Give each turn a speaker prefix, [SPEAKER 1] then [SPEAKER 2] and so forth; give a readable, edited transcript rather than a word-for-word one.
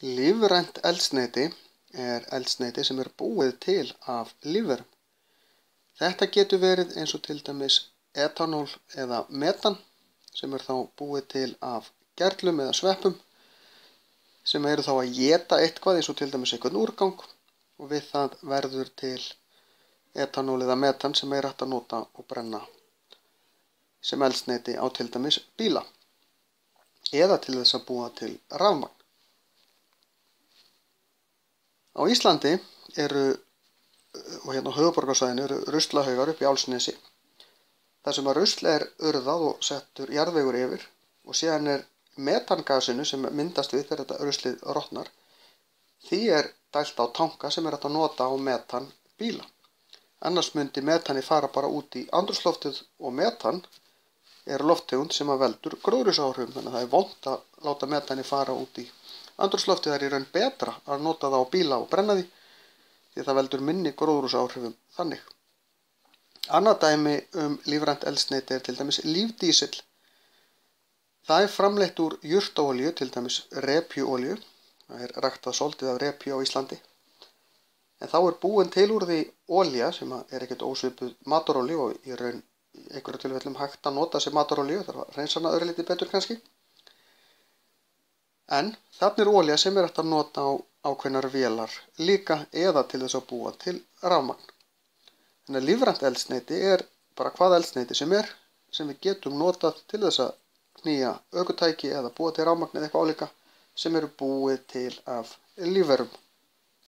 [SPEAKER 1] Lífrænt eldsneyti er eldsneyti sem er búið til af lífverum. Þetta getur verið eins og til dæmis etanól eða metan sem er þá búið til af gerlum eða sveppum sem eru þá að éta eitthvað eins og til dæmis einhvern úrgang og við það verður til etanól eða metan sem er hægt að nota og brenna sem eldsneyti á til dæmis bíla eða til þess að búa til rafmagn. Á Íslandi og hérna á höfuðborgarsvæðinu eru ruslahaugar upp í Álfsnesi þar sem að rusl er urðað og settur jarðvegur yfir og síðan er metangasinu sem myndast við þegar þetta ruslið rotnar, því er dælt á tanka sem er hægt að nota á metan bíla. Annars myndi metani fara bara út í andrúmsloftið og metan er lofttegund sem að veldur gróðurhúsaáhrifum, þannig að það er vont að láta metani fara út í andrúmsloftið. Það er í raun betra að nota það á bíla og brenna því það veldur minni gróðurhúsaáhrifum þannig. Annað dæmi lífrænt eldsneyti er til dæmis lífdísill. Það er framleitt úr jurtaolíu, til dæmis repjuolíu. Það er ræktað svolítið af repju á Íslandi. En þá er búin til úr því olía sem er ekkert ósvipuð matarolíu og í raun í einhverju tilfellum hægt að nota sem matarolíu, þarf að hreinsa hana örlítið betur kannski. En þarna er olía sem er hægt að nota á ákveðnar vélar líka eða til þess að búa til rafmagn. Þannig að lífrænt eldsneyti er bara hvað eldsneyti sem við getum notað til þess að knýja ökutæki eða búa til rafmagn eða eitthvað álíka sem eru búið til af lífverum.